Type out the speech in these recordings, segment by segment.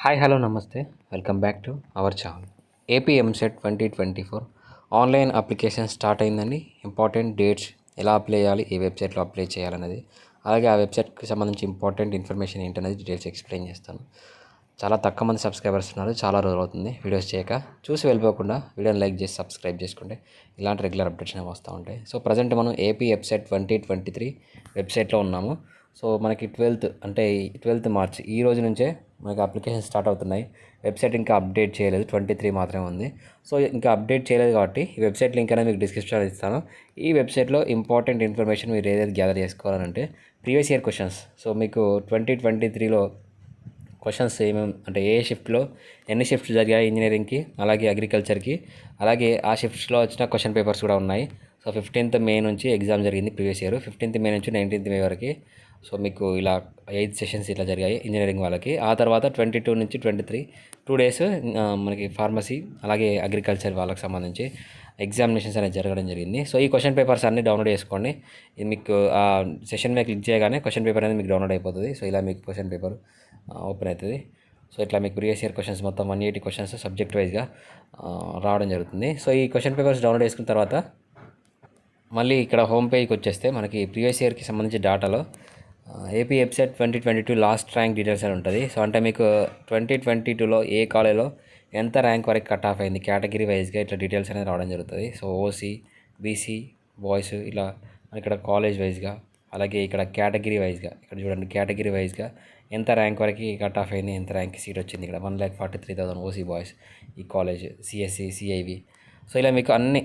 Hi hello నమస్తే welcome back to our channel. AP EAMCET 2024 online application start అయిందండి. Important dates, ఎలా apply చేయాలి, ఏ వెబ్సైట్లో అప్లై చేయాలన్నది, అలాగే ఆ వెబ్సైట్కి సంబంధించి ఇంపార్టెంట్ ఇన్ఫర్మేషన్ ఏంటనేది డీటెయిల్స్ ఎక్స్ప్లెయిన్ చేస్తాను. చాలా తక్కువ మంది సబ్స్క్రైబర్స్ ఉన్నారు, చాలా రోజులు అవుతుంది వీడియోస్ చేయక. చూసి వెళ్ళిపోకుండా వీడియోని లైక్ చేసి సబ్స్క్రైబ్ చేసుకుంటే ఇలాంటి రెగ్యులర్ అప్డేట్స్ అనేవి వస్తూ ఉంటాయి. సో ప్రజెంట్ మనం ఏపీ ఎంసెట్ 2023 వెబ్సైట్లో ఉన్నాము. సో మనకి 12th మార్చ్ ఈ రోజు నుంచే మనకి అప్లికేషన్ స్టార్ట్ అవుతున్నాయి. వెబ్సైట్ ఇంకా అప్డేట్ చేయలేదు, 23 మాత్రమే ఉంది. సో ఇంకా అప్డేట్ చేయలేదు కాబట్టి ఈ వెబ్సైట్ లింక్ అనేది మీకు డిస్క్రిప్షన్లో ఇస్తాను. ఈ వెబ్సైట్లో ఇంపార్టెంట్ ఇన్ఫర్మేషన్ మీరు ఏదైతే గ్యాదర్ చేసుకోవాలంటే ప్రీవియస్ ఇయర్ క్వశ్చన్స్. సో మీకు 2023లో క్వశ్చన్స్ ఏమేమి అంటే ఏ షిఫ్ట్లో ఎన్ని షిఫ్ట్స్ జరిగాయి ఇంజనీరింగ్కి, అలాగే అగ్రికల్చర్కి, అలాగే ఆ షిఫ్ట్స్లో వచ్చిన క్వశ్చన్ పేపర్స్ కూడా ఉన్నాయి. సో 15th మే నుంచి ఎగ్జామ్ జరిగింది ప్రీవియస్ ఇయర్, 15th మే నుంచి 19th మే వరకు. సో మీకు ఇలా 8 సెషన్స్ ఇట్లా జరిగాయి ఇంజనీరింగ్ వాళ్ళకి. ఆ తర్వాత 22 నుంచి 23 2 days మనకి ఫార్మసీ అలాగే అగ్రికల్చర్ వాళ్ళకి సంబంధించి ఎగ్జామినేషన్స్ అనేది జరగడం జరిగింది. సో ఈ క్వశ్చన్ పేపర్స్ అన్నీ డౌన్లోడ్ చేసుకోండి. ఇది మీకు ఆ సెషన్ మీద క్లిక్ చేయగానే క్వశ్చన్ పేపర్ అనేది మీకు డౌన్లోడ్ అయిపోతుంది. సో ఇలా మీకు క్వశ్చన్ పేపర్ ఓపెన్ అవుతుంది. సో ఇట్లా మీకు ప్రీవియస్ ఇయర్ క్వశ్చన్స్ మొత్తం 180 క్వశ్చన్స్ సబ్జెక్ట్ వైజ్గా రావడం జరుగుతుంది. సో ఈ క్వశ్చన్ పేపర్స్ డౌన్లోడ్ చేసుకున్న తర్వాత మళ్ళీ ఇక్కడ హోమ్ పేజ్కి వచ్చేస్తే మనకి ప్రీవియస్ ఇయర్కి సంబంధించి డాటాలో AP EAMCET 2022 last rank details అని ఉంటుంది. సో అంటే మీకు 2022లో ఏ కాలేజ్లో ఎంత ర్యాంక్ వరకు కట్ ఆఫ్ అయింది కేటగిరీ వైజ్గా ఇట్లా డీటెయిల్స్ అనేది రావడం జరుగుతుంది. సో ఓసీ, బీసీ, బాయ్స్ ఇలా ఇక్కడ కాలేజ్ వైజ్గా, అలాగే ఇక్కడ కేటగిరీ వైజ్గా ఇక్కడ చూడండి కేటగిరీ వైజ్గా ఎంత ర్యాంక్ వరకు కట్ ఆఫ్ అయింది, ఎంత ర్యాంక్ సీట్ వచ్చింది. ఇక్కడ 1,43,000 ఓసీ బాయ్స్ ఈ కాలేజ్, సిఎస్సి, సిఐవి. సో ఇలా మీకు అన్ని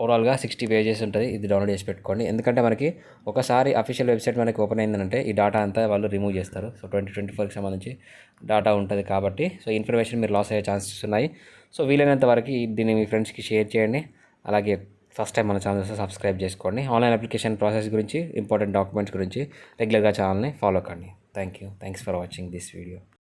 ఓవరాల్గా 60 పేజెస్ ఉంటుంది. ఇది డౌన్లోడ్ చేసి పెట్టుకోండి. ఎందుకంటే మనకి ఒకసారి అఫీషియల్ వెబ్సైట్ మనకి ఓపెన్ అయిందంటే ఈ డేటా అంతా వాళ్ళు రిమూవ్ చేస్తారు. సో 2024కి సంబంధించి డేటా ఉంటుంది కాబట్టి సో ఇన్ఫర్మేషన్ మీరు లాస్ అయ్యే ఛాన్సెస్ ఉన్నాయి. సో వీలైనంత వరకు దీన్ని మీ ఫ్రెండ్స్కి షేర్ చేయండి. అలాగే ఫస్ట్ టైం మన ఛానల్స్ సబ్స్క్రైబ్ చేసుకోండి. ఆన్లైన్ అప్లికేషన్ ప్రాసెస్ గురించి, ఇంపార్టెంట్ డాక్యుమెంట్స్ గురించి రెగ్యులర్గా ఛానల్ని ఫాలో కండి. Thanks for watching this video.